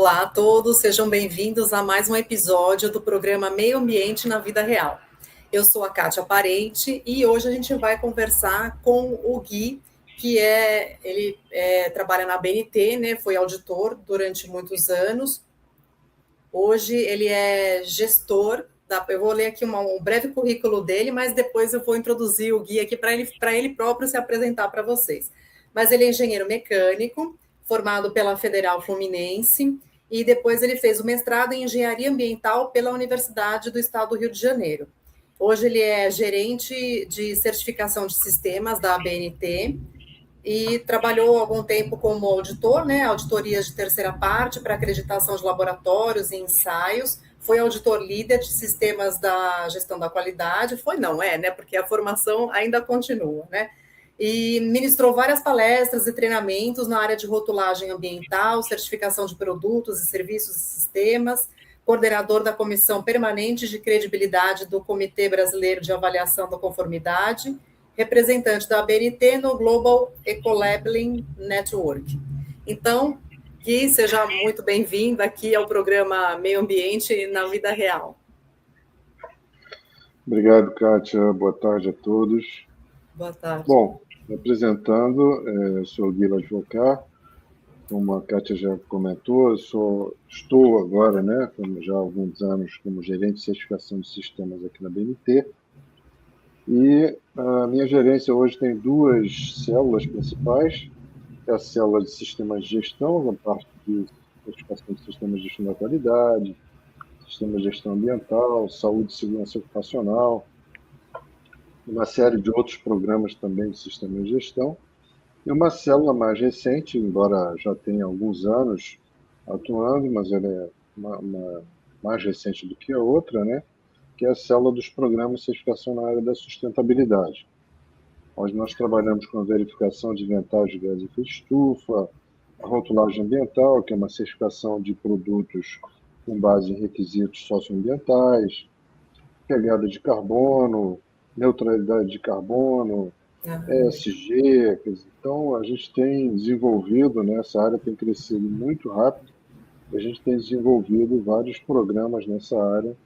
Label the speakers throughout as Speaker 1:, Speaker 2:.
Speaker 1: Olá a todos, sejam bem-vindos a mais um episódio do programa Meio Ambiente na Vida Real. Eu sou a Kátia Parente e hoje a gente vai conversar com o Gui, que trabalha na BNT, né? Foi auditor durante muitos anos. Hoje ele é gestor. Eu vou ler aqui um breve currículo dele, mas depois eu vou introduzir o Gui aqui para ele próprio se apresentar para vocês. Mas ele é engenheiro mecânico, formado pela Federal Fluminense, e depois ele fez o mestrado em engenharia ambiental pela Universidade do Estado do Rio de Janeiro. Hoje ele é gerente de certificação de sistemas da ABNT e trabalhou algum tempo como auditor, né, auditorias de terceira parte para acreditação de laboratórios e ensaios. Foi auditor líder de sistemas da gestão da qualidade. Né? Porque a formação ainda continua, né? E ministrou várias palestras e treinamentos na área de rotulagem ambiental, certificação de produtos e serviços e sistemas, coordenador da Comissão Permanente de Credibilidade do Comitê Brasileiro de Avaliação da Conformidade, representante da ABNT no Global Ecolabeling Network. Então, Gui, seja muito bem-vindo aqui ao programa Meio Ambiente na Vida Real.
Speaker 2: Obrigado, Kátia. Boa tarde a todos.
Speaker 1: Boa tarde.
Speaker 2: Bom, me apresentando, sou o Gui Ladvocat, como a Kátia já comentou, estou agora, né, já há alguns anos, como gerente de certificação de sistemas aqui na BNT, e a minha gerência hoje tem duas células principais, é a célula de sistemas de gestão, a parte de certificação de sistemas de gestão da qualidade, sistema de gestão ambiental, saúde e segurança ocupacional, uma série de outros programas também de sistema de gestão, e uma célula mais recente, embora já tenha alguns anos atuando, mas ela é mais recente do que a outra, né? Que é a célula dos programas de certificação na área da sustentabilidade, onde nós trabalhamos com a verificação de inventários de gás de efeito estufa, a rotulagem ambiental, que é uma certificação de produtos com base em requisitos socioambientais, pegada de carbono, neutralidade de carbono, ESG. Então, a gente tem desenvolvido, né, essa área tem crescido muito rápido, e a gente tem desenvolvido vários programas nessa área,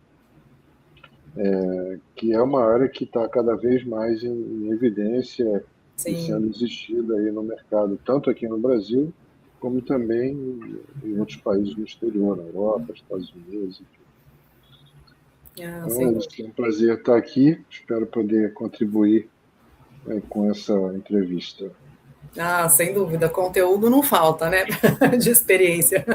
Speaker 2: que é uma área que está cada vez mais em evidência. Sim. E sendo exigida aí no mercado, tanto aqui no Brasil, como também em outros países no exterior, na Europa, Estados Unidos, enfim. Então, é um prazer estar aqui, espero poder contribuir com essa entrevista.
Speaker 1: Sem dúvida, conteúdo não falta, né, de experiência.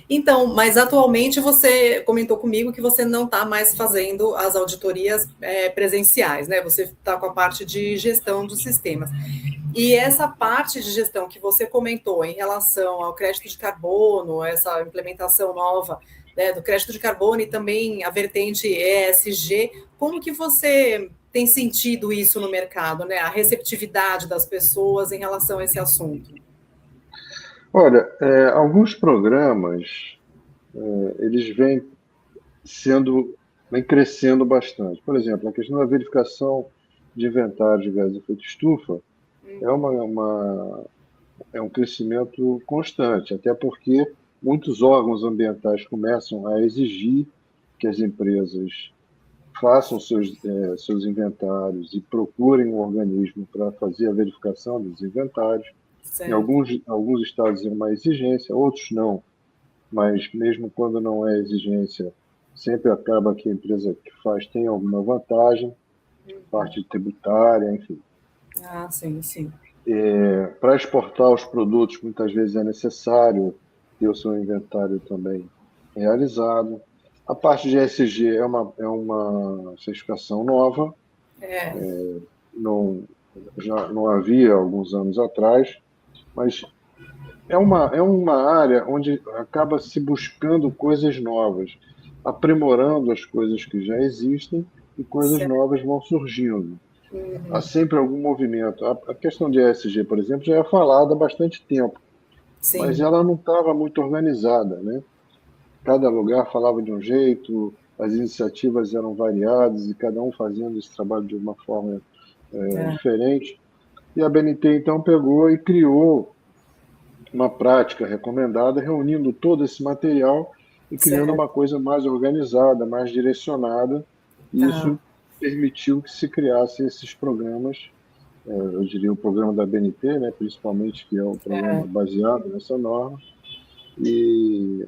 Speaker 1: Então, mas atualmente você comentou comigo que você não está mais fazendo as auditorias presenciais, né? Você está com a parte de gestão dos sistemas. E essa parte de gestão que você comentou em relação ao crédito de carbono, essa implementação nova, né, do crédito de carbono e também a vertente ESG, como que você tem sentido isso no mercado, né? A receptividade das pessoas em relação a esse assunto?
Speaker 2: Olha, alguns programas, eles vêm crescendo bastante. Por exemplo, a questão da verificação de inventário de gás de efeito estufa é um crescimento constante, até porque muitos órgãos ambientais começam a exigir que as empresas façam seus inventários e procurem um organismo para fazer a verificação dos inventários. Certo. Em alguns estados é uma exigência, outros não, mas mesmo quando não é exigência, sempre acaba que a empresa que faz tem alguma vantagem, parte tributária, enfim.
Speaker 1: Sim.
Speaker 2: Para exportar os produtos, muitas vezes é necessário ter o seu inventário também realizado. A parte de ESG é uma certificação nova, já não havia alguns anos atrás, mas é uma área onde acaba se buscando coisas novas, aprimorando as coisas que já existem e coisas novas vão surgindo. Há sempre algum movimento. A questão de ESG, por exemplo, já é falada há bastante tempo, mas ela não estava muito organizada, né? Cada lugar falava de um jeito, as iniciativas eram variadas e cada um fazendo esse trabalho de uma forma diferente. E a BNT, então, pegou e criou uma prática recomendada, reunindo todo esse material e criando
Speaker 1: certo.
Speaker 2: uma coisa mais organizada, mais direcionada, e
Speaker 1: Tá.
Speaker 2: isso permitiu que se criasse esses programas, eu diria o programa da BNT, né, principalmente, que é o programa baseado nessa norma, e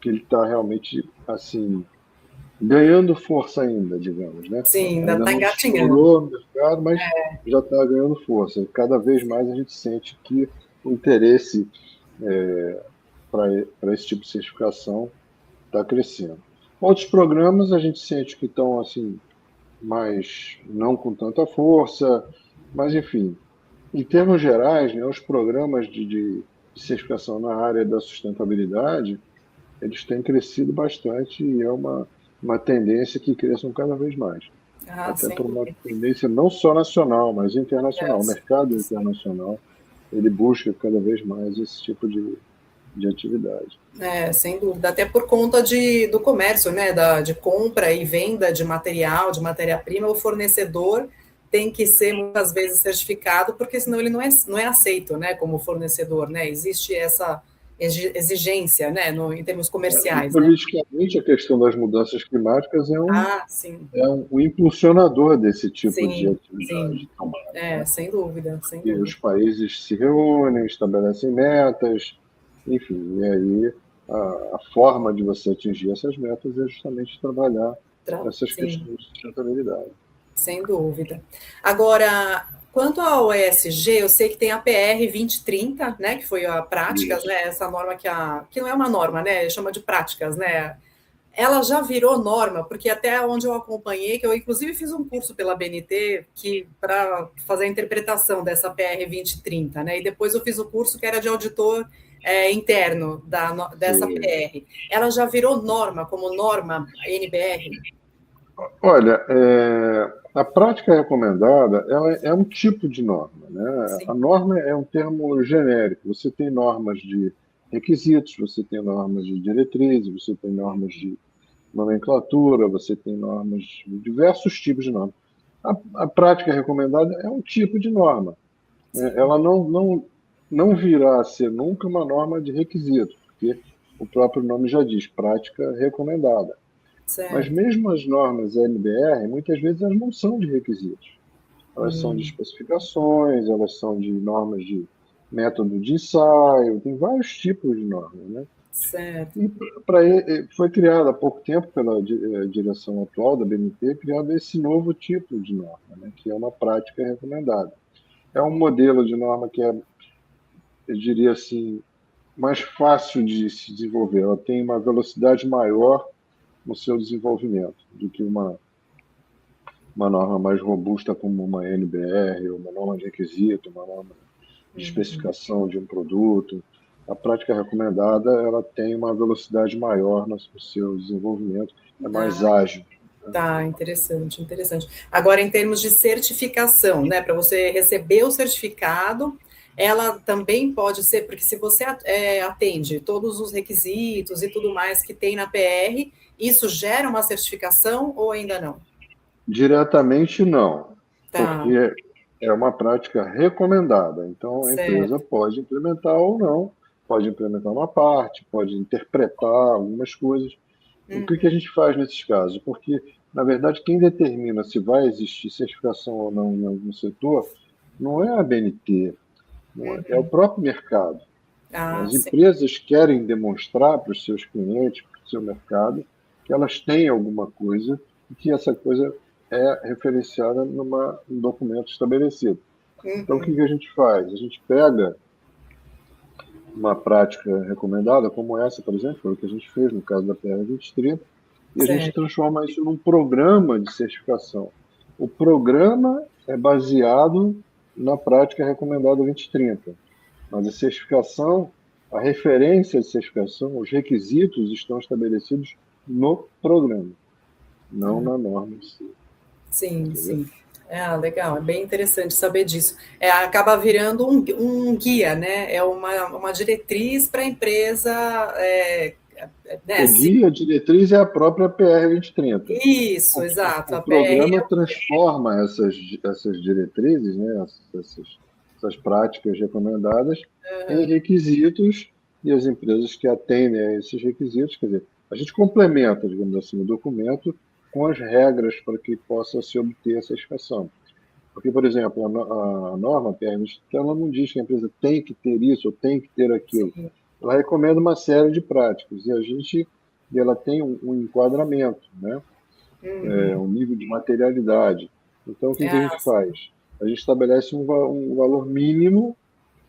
Speaker 2: que ele está realmente assim ganhando força ainda, digamos, né?
Speaker 1: Sim, ainda
Speaker 2: Ainda
Speaker 1: está
Speaker 2: não
Speaker 1: engatinhando.
Speaker 2: estourou no mercado, mas já está ganhando força. Cada vez mais a gente sente que o interesse para esse tipo de certificação está crescendo. Outros programas a gente sente que estão assim, mas não com tanta força, mas enfim, em termos gerais, né, os programas de certificação na área da sustentabilidade, eles têm crescido bastante e é uma tendência que cresçam cada vez mais.
Speaker 1: Ah,
Speaker 2: Até
Speaker 1: sem
Speaker 2: por uma
Speaker 1: dúvida.
Speaker 2: tendência não só nacional, mas internacional. O mercado
Speaker 1: Sim.
Speaker 2: internacional, ele busca cada vez mais esse tipo de atividade.
Speaker 1: Sem dúvida, até por conta do comércio, né, de compra e venda de material, de matéria-prima, o fornecedor tem que ser muitas vezes certificado, porque senão ele não é aceito, né, como fornecedor, né, existe essa exigência, né, em termos
Speaker 2: E
Speaker 1: comerciais, né.
Speaker 2: politicamente, a questão das mudanças climáticas
Speaker 1: Ah, sim,
Speaker 2: é um impulsionador desse tipo de
Speaker 1: sim, sim,
Speaker 2: atividade também, né?
Speaker 1: sem dúvida, sem
Speaker 2: E os
Speaker 1: dúvida.
Speaker 2: países se reúnem, estabelecem metas, enfim, e aí a forma de você atingir essas metas é justamente trabalhar essas
Speaker 1: Sim,
Speaker 2: questões de sustentabilidade.
Speaker 1: sem dúvida. Agora, quanto ao ESG, eu sei que tem a PR 2030, né, que foi a práticas,
Speaker 2: Isso.
Speaker 1: né, essa norma que não é uma norma, né, chama de práticas, né, ela já virou norma, porque até onde eu acompanhei, que eu inclusive fiz um curso pela BNT que para fazer a interpretação dessa PR 2030, né, e depois eu fiz o curso que era de auditor interno dessa
Speaker 2: Sim.
Speaker 1: PR. Ela já virou norma, como norma NBR?
Speaker 2: Olha, a prática recomendada ela é um tipo de norma, né? A
Speaker 1: Sim.
Speaker 2: norma é um termo genérico. Você tem normas de requisitos, você tem normas de diretrizes, você tem normas de nomenclatura, você tem normas de diversos tipos de normas. A prática recomendada é um tipo de norma, né?
Speaker 1: Sim,
Speaker 2: Ela não virá a ser nunca uma norma de requisito, porque o próprio nome já diz, prática recomendada. Mas
Speaker 1: certo.
Speaker 2: mesmo as normas NBR, muitas vezes elas não são de requisitos. Elas são de especificações, elas são de normas de método de ensaio, tem vários tipos de normas, né?
Speaker 1: Certo.
Speaker 2: E foi criado há pouco tempo pela direção atual da BNT, criado esse novo tipo de norma, né, que é uma prática recomendada. É um modelo de norma que é, eu diria assim, mais fácil de se desenvolver. Ela tem uma velocidade maior no seu desenvolvimento do que uma norma mais robusta como uma NBR, uma norma de requisito, uma norma de especificação de um produto. A prática recomendada ela tem uma velocidade maior no seu desenvolvimento, é mais
Speaker 1: Ah,
Speaker 2: ágil.
Speaker 1: tá, interessante, interessante. Agora, em termos de certificação, né, para você receber o certificado, ela também pode ser, porque se você atende todos os requisitos e tudo mais que tem na PR, isso gera uma certificação ou ainda não?
Speaker 2: Diretamente não,
Speaker 1: Tá,
Speaker 2: porque é uma prática recomendada. Então a empresa
Speaker 1: certo.
Speaker 2: pode implementar ou não, pode implementar uma parte, pode interpretar algumas coisas. O que a gente faz nesses casos? Porque, na verdade, quem determina se vai existir certificação ou não em algum setor não é a BNT, não é o próprio mercado.
Speaker 1: Ah,
Speaker 2: As
Speaker 1: sim,
Speaker 2: empresas querem demonstrar para os seus clientes, para o seu mercado, que elas têm alguma coisa e que essa coisa é referenciada num documento estabelecido. Então, o que a gente faz? A gente pega uma prática recomendada, como essa, por exemplo, foi o que a gente fez no caso da PR 2030, e a gente
Speaker 1: certo.
Speaker 2: transforma isso num programa de certificação. O programa é baseado na prática recomendada 2030, mas a certificação, a referência de certificação, os requisitos estão estabelecidos no programa, não na norma em si.
Speaker 1: Sim,
Speaker 2: Entendeu?
Speaker 1: sim. Legal, é bem interessante saber disso. Acaba virando um guia, né? É uma diretriz para a empresa, né?
Speaker 2: O guia, a diretriz é a própria PR 2030.
Speaker 1: Isso,
Speaker 2: O,
Speaker 1: exato.
Speaker 2: o
Speaker 1: A PR
Speaker 2: programa transforma essas diretrizes, né, essas essas práticas recomendadas em requisitos, e as empresas que atendem a esses requisitos, quer dizer, a gente complementa, digamos assim, o documento com as regras para que possa se obter a certificação. Porque, por exemplo, a norma PRMT, ela não diz que a empresa tem que ter isso ou tem que ter aquilo.
Speaker 1: Sim.
Speaker 2: Ela recomenda uma série de práticas e ela tem um enquadramento, né? Um nível de materialidade. Então, o que a gente faz? A gente estabelece um valor mínimo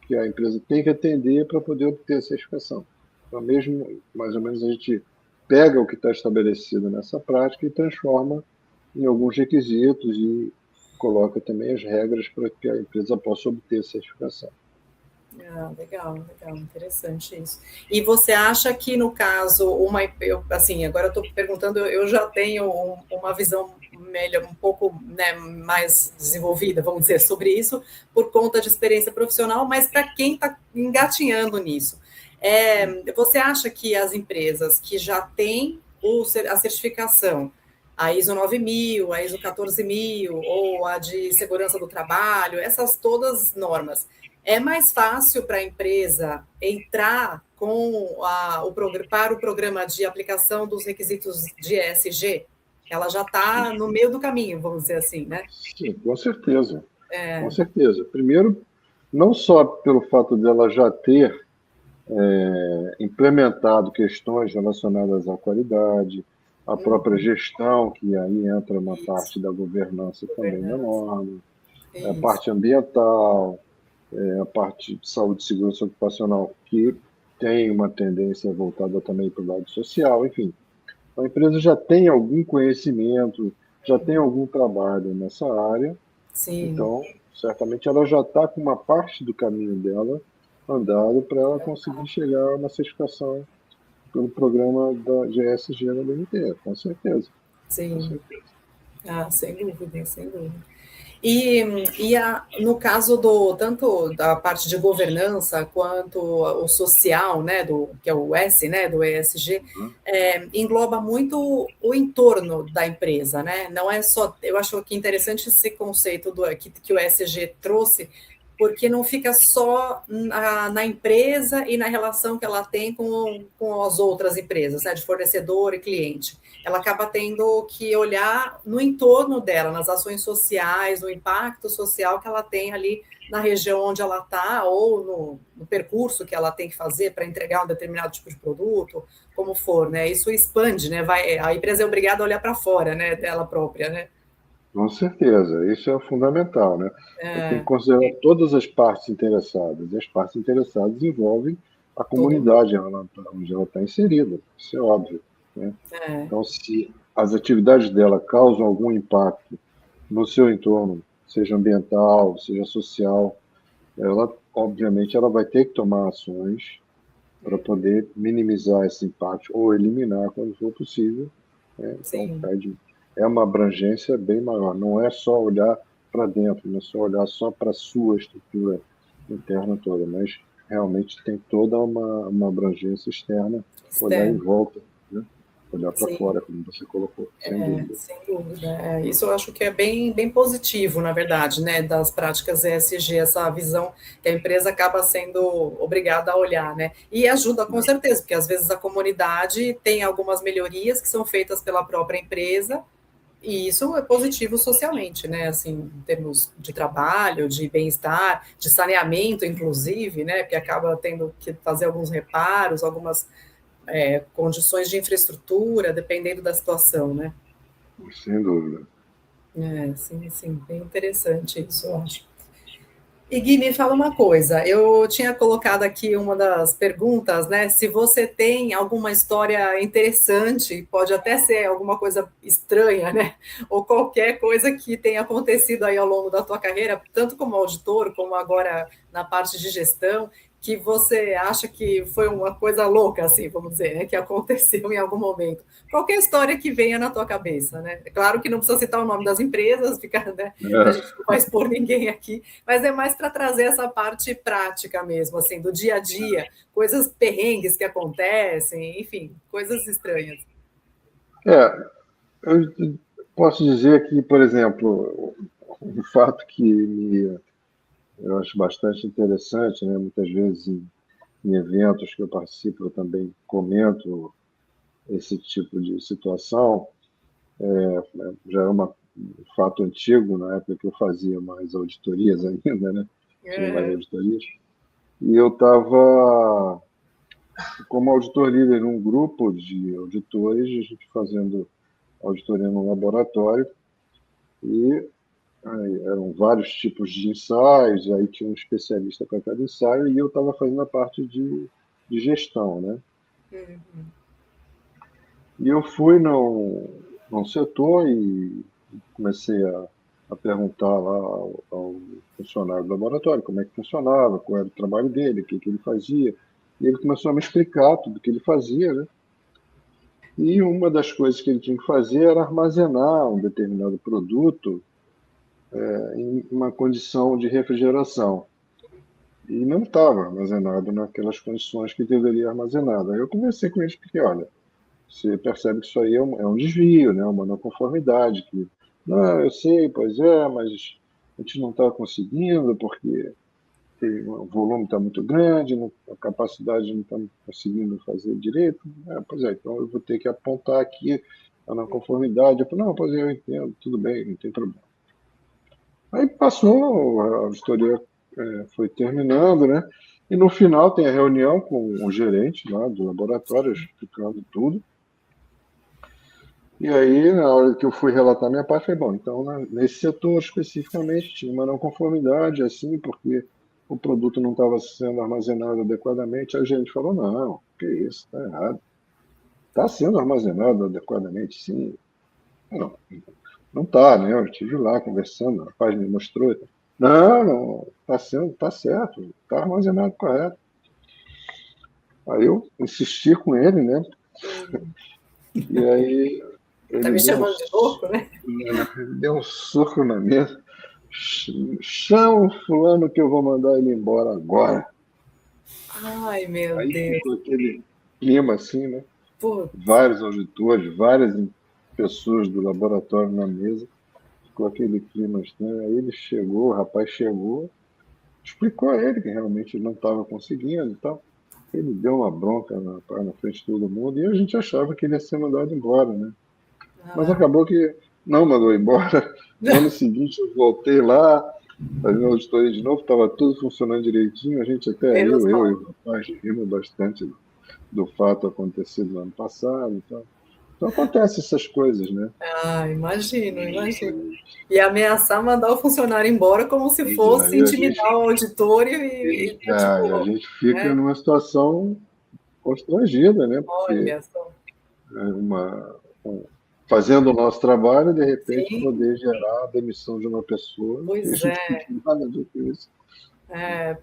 Speaker 2: que a empresa tem que atender para poder obter a certificação. Então, mesmo, mais ou menos, a gente pega o que está estabelecido nessa prática e transforma em alguns requisitos e coloca também as regras para que a empresa possa obter a certificação.
Speaker 1: Legal, interessante isso. E você acha que, no caso, agora eu estou perguntando, eu já tenho uma visão melhor, um pouco, né, mais desenvolvida, vamos dizer, sobre isso, por conta de experiência profissional, mas para quem está engatinhando nisso, você acha que as empresas que já têm a certificação, a ISO 9000, a ISO 14000, ou a de segurança do trabalho, essas todas normas, é mais fácil para a empresa entrar para o programa de aplicação dos requisitos de ESG? Ela já está no meio do caminho, vamos dizer assim, né?
Speaker 2: Sim, com certeza. Com certeza. Primeiro, não só pelo fato dela já ter implementado questões relacionadas à qualidade, à própria gestão, que aí entra uma parte da governança também na norma, a parte ambiental, a parte de saúde e segurança ocupacional, que tem uma tendência voltada também para o lado social, enfim. A empresa já tem algum conhecimento, já tem algum trabalho nessa área, então, certamente ela já está com uma parte do caminho dela andado para ela conseguir chegar a uma certificação pelo programa da GSG na BNT, com certeza.
Speaker 1: Sim. Com certeza. Sem dúvida, sem dúvida. E no caso tanto da parte de governança quanto o social, né, que é o S, né, do ESG, engloba muito o entorno da empresa, né? Não é só. Eu acho que interessante esse conceito que o ESG trouxe, porque não fica só na empresa e na relação que ela tem com as outras empresas, né, de fornecedor e cliente. Ela acaba tendo que olhar no entorno dela, nas ações sociais, no impacto social que ela tem ali na região onde ela está, ou no percurso que ela tem que fazer para entregar um determinado tipo de produto, como for, né? Isso expande, né? A empresa é obrigada a olhar para fora, né, dela própria, né?
Speaker 2: Com certeza, isso é fundamental, né? Tem que considerar todas as partes interessadas, e as partes interessadas envolvem a comunidade onde ela está inserida, isso é óbvio, né? Então, se as atividades dela causam algum impacto no seu entorno, seja ambiental, seja social, obviamente, ela vai ter que tomar ações para poder minimizar esse impacto ou eliminar quando for possível, né? Então, é uma abrangência bem maior. Não é só olhar para dentro, não é só olhar só para a sua estrutura interna toda, mas realmente tem toda uma abrangência externa, olhar em volta, né? Olhar para fora, como você colocou, sem dúvida.
Speaker 1: Sem dúvida. Isso eu acho que é bem, bem positivo, na verdade, né, das práticas ESG, essa visão que a empresa acaba sendo obrigada a olhar, né? E ajuda com certeza, porque às vezes a comunidade tem algumas melhorias que são feitas pela própria empresa, e isso é positivo socialmente, né? Assim, em termos de trabalho, de bem-estar, de saneamento, inclusive, né? Porque acaba tendo que fazer alguns reparos, algumas condições de infraestrutura, dependendo da situação, né?
Speaker 2: Sem dúvida.
Speaker 1: Sim, bem interessante isso, eu acho. E Gui, me fala uma coisa, eu tinha colocado aqui uma das perguntas, né, se você tem alguma história interessante, pode até ser alguma coisa estranha, né, ou qualquer coisa que tenha acontecido aí ao longo da tua carreira, tanto como auditor, como agora na parte de gestão, que você acha que foi uma coisa louca, assim, vamos dizer, né, que aconteceu em algum momento. Qualquer história que venha na tua cabeça, né? É claro que não precisa citar o nome das empresas, né? A gente não vai expor ninguém aqui, mas é mais para trazer essa parte prática mesmo, assim, do dia a dia, coisas perrengues que acontecem, enfim, coisas estranhas.
Speaker 2: Eu posso dizer que, por exemplo, um fato que eu acho bastante interessante, né? Muitas vezes em eventos que eu participo, eu também comento esse tipo de situação. Já é um fato antigo, na época que eu fazia mais auditorias ainda, né? Tinha mais auditorias. E eu estava como auditor líder num grupo de auditores, a gente fazendo auditoria no laboratório, e aí, eram vários tipos de ensaios, aí tinha um especialista para cada ensaio, e eu estava fazendo a parte de gestão, né? E eu fui num setor e comecei a perguntar lá ao funcionário do laboratório como é que funcionava, qual era o trabalho dele, o que ele fazia. E ele começou a me explicar tudo o que ele fazia, né? E uma das coisas que ele tinha que fazer era armazenar um determinado produto em uma condição de refrigeração. E não estava armazenado naquelas condições que deveria armazenar. Aí eu conversei com ele e expliquei, olha, você percebe que isso aí é um desvio, né? Uma não conformidade. Que, não, eu sei, pois é, mas a gente não está conseguindo porque o volume está muito grande, a capacidade não está conseguindo fazer direito. Pois é, então eu vou ter que apontar aqui a não conformidade. Eu falei, não, pois é, eu entendo, tudo bem, não tem problema. Aí passou, a auditoria foi terminando, né? E no final tem a reunião com o gerente lá do laboratório, explicando tudo. E aí, na hora que eu fui relatar minha parte, falei, bom, então nesse setor especificamente tinha uma não conformidade, assim, porque o produto não estava sendo armazenado adequadamente. Aí a gente falou, não, que isso, está errado. Está sendo armazenado adequadamente, sim. Não está, né? Eu estive lá conversando, o rapaz me mostrou. Não, está certo, está armazenado correto. Aí eu insisti com ele, né? E aí
Speaker 1: Tá
Speaker 2: ele
Speaker 1: me chamando de louco, né?
Speaker 2: deu um soco na mesa. Chama o fulano que eu vou mandar ele embora agora.
Speaker 1: Ai, meu
Speaker 2: Aí
Speaker 1: Deus.
Speaker 2: ficou aquele clima assim, né?
Speaker 1: Putz.
Speaker 2: Vários auditores, várias pessoas do laboratório na mesa. Ficou aquele clima estranho. Aí ele chegou, o rapaz chegou, explicou a ele que realmente ele não estava conseguindo e tal. Ele deu uma bronca na frente de todo mundo e a gente achava que ele ia ser mandado embora, né? Mas acabou que não mandou embora. No ano seguinte eu voltei lá, fazendo auditoria de novo, estava tudo funcionando direitinho. A gente até
Speaker 1: Menos
Speaker 2: eu
Speaker 1: mal.
Speaker 2: e o rapaz rimos bastante do fato acontecido no ano passado. Então acontece essas coisas, né?
Speaker 1: Imagino, imagino. E ameaçar mandar o funcionário embora como se
Speaker 2: Pois é,
Speaker 1: fosse intimidar o auditor e
Speaker 2: a
Speaker 1: tipo,
Speaker 2: gente fica
Speaker 1: né?
Speaker 2: numa situação constrangida, né? Porque
Speaker 1: Olha só.
Speaker 2: é fazendo o nosso trabalho, de repente
Speaker 1: Sim,
Speaker 2: poder gerar a demissão de uma pessoa que a
Speaker 1: pois
Speaker 2: gente não
Speaker 1: é.
Speaker 2: tem nada a ver com isso.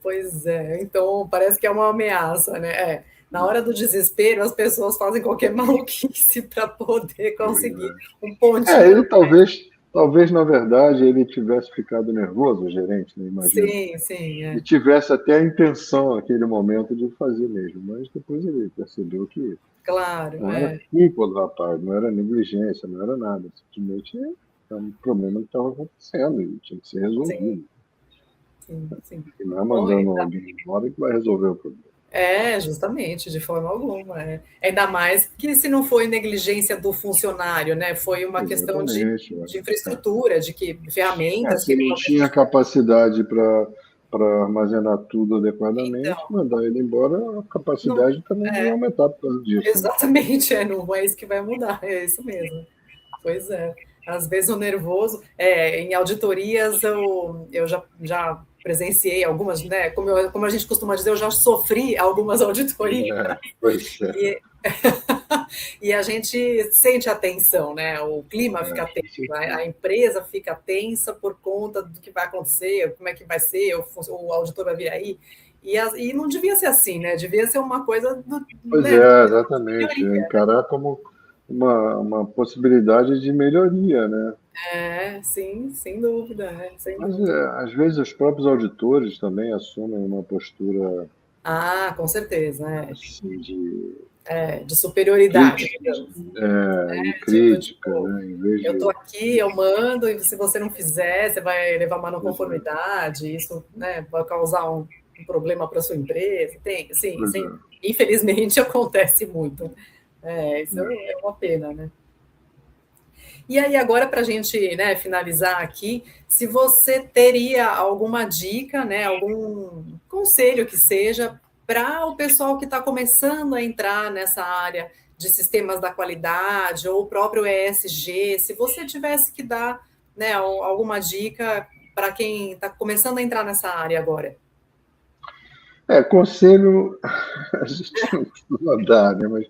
Speaker 1: Pois é. Então, parece que é uma ameaça, né? Na hora do desespero, as pessoas fazem qualquer maluquice para poder conseguir um pontinho.
Speaker 2: Ele talvez, na verdade, ele tivesse ficado nervoso, o gerente, né, imagino.
Speaker 1: Sim, sim,
Speaker 2: E tivesse até a intenção, naquele momento, de fazer mesmo. Mas depois ele percebeu que
Speaker 1: claro,
Speaker 2: não era culpa do rapaz, não era negligência, não era nada. Simplesmente era um problema que estava acontecendo e tinha que ser
Speaker 1: sim,
Speaker 2: resolvido.
Speaker 1: sim.
Speaker 2: E não é
Speaker 1: Bom,
Speaker 2: mandando alguém embora que vai resolver o problema.
Speaker 1: justamente, de forma alguma. Ainda mais que se não foi negligência do funcionário, né? Foi uma questão
Speaker 2: Exatamente.
Speaker 1: de infraestrutura, de que ferramentas
Speaker 2: Se
Speaker 1: que ele
Speaker 2: não
Speaker 1: talvez.
Speaker 2: tinha capacidade para armazenar tudo adequadamente,
Speaker 1: Então,
Speaker 2: mandar ele embora, a
Speaker 1: não,
Speaker 2: capacidade também não ia aumentar por causa disso. Né?
Speaker 1: exatamente, não é isso que vai mudar, é isso mesmo. Pois é. Às vezes o nervoso. Em auditorias eu já presenciei algumas, né? Como a gente costuma dizer, eu já sofri algumas auditorias.
Speaker 2: Pois é.
Speaker 1: E, e a gente sente a tensão, né? O clima fica tenso, a empresa fica tensa por conta do que vai acontecer, como é que vai ser, o auditor vai vir aí. E não devia ser assim, né? Devia ser uma coisa
Speaker 2: Pois
Speaker 1: né,
Speaker 2: é, exatamente.
Speaker 1: melhoria.
Speaker 2: Encarar como uma possibilidade de melhoria, né?
Speaker 1: Sim, sem dúvida, sem
Speaker 2: Mas,
Speaker 1: dúvida.
Speaker 2: às vezes, os próprios auditores também assumem uma postura
Speaker 1: Com certeza,
Speaker 2: assim,
Speaker 1: de superioridade.
Speaker 2: E crítica,
Speaker 1: tipo,
Speaker 2: né? Em vez
Speaker 1: eu estou aqui, eu mando, e se você não fizer, você vai levar uma não conformidade, isso, né, vai causar um problema para a sua empresa. Sim, infelizmente acontece muito. Isso é uma pena, né? E aí, agora, para a gente, né, finalizar aqui, se você teria alguma dica, né, algum conselho que seja, para o pessoal que está começando a entrar nessa área de sistemas da qualidade, ou o próprio ESG, se você tivesse que dar, né, alguma dica para quem está começando a entrar nessa área agora.
Speaker 2: Conselho a gente não costuma dar, né? Mas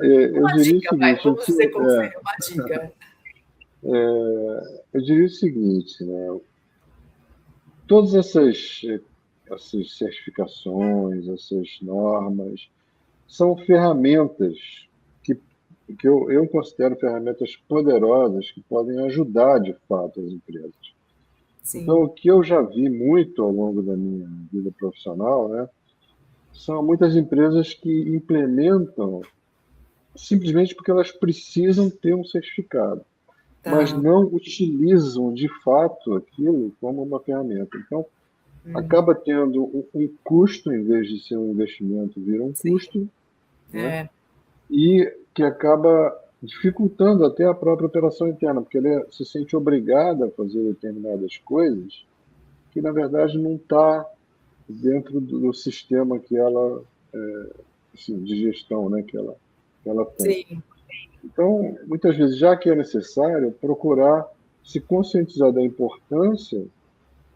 Speaker 2: eu diria o seguinte...
Speaker 1: Vamos dizer conselho, uma dica.
Speaker 2: Eu diria o seguinte, né? Todas essas certificações, essas normas, são ferramentas que eu considero ferramentas poderosas que podem ajudar, de fato, as empresas. Sim. Então, o que eu já vi muito ao longo da minha vida profissional, né, são muitas empresas que implementam simplesmente porque elas precisam ter um certificado, mas não utilizam, de fato, aquilo como uma ferramenta. Então, acaba tendo um custo, em vez de ser um investimento, vira um custo, né? E que acaba dificultando até a própria operação interna, porque ele se sente obrigado a fazer determinadas coisas que, na verdade, não está dentro do sistema que ela, assim, de gestão, né, que ela tem. Sim. Então, muitas vezes, já que é necessário, procurar se conscientizar da importância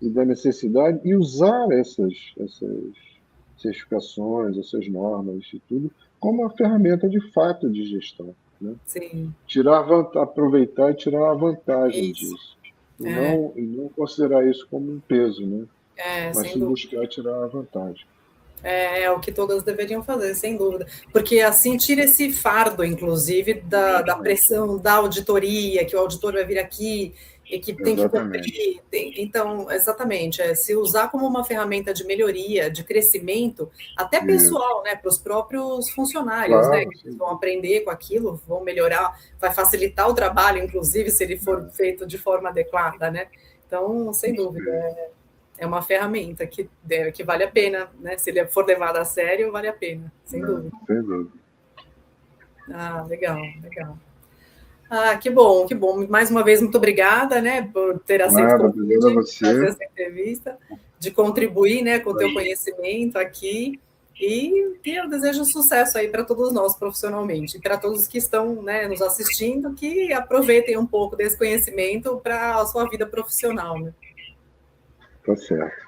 Speaker 2: e da necessidade e usar essas certificações, essas normas e tudo, como uma ferramenta de fato de gestão. Né? Sim. Aproveitar e tirar a vantagem disso. E não considerar isso como um peso, né? Mas se buscar tirar a vantagem.
Speaker 1: É o que todas deveriam fazer, sem dúvida. Porque assim tira esse fardo, inclusive, da pressão da auditoria, que o auditor vai vir aqui e que tem que cumprir. Então, exatamente, se usar como uma ferramenta de melhoria, de crescimento, até pessoal, né, para os próprios funcionários, né, que vão aprender com aquilo, vão melhorar, vai facilitar o trabalho, inclusive, se ele for feito de forma adequada, né? Então, sem dúvida, é uma ferramenta que vale a pena, né? Se ele for levado a sério, vale a pena, sem dúvida.
Speaker 2: Sem dúvida.
Speaker 1: Legal. Que bom. Mais uma vez, muito obrigada, né, por ter aceito o convite de fazer essa entrevista, de contribuir, né, com o teu conhecimento aqui. E eu desejo sucesso aí para todos nós profissionalmente, e para todos que estão, né, nos assistindo, que aproveitem um pouco desse conhecimento para a sua vida profissional, né?
Speaker 2: Tá certo.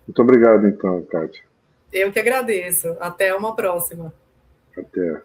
Speaker 2: Muito obrigado, então, Kátia.
Speaker 1: Eu que agradeço. Até uma próxima.
Speaker 2: Até.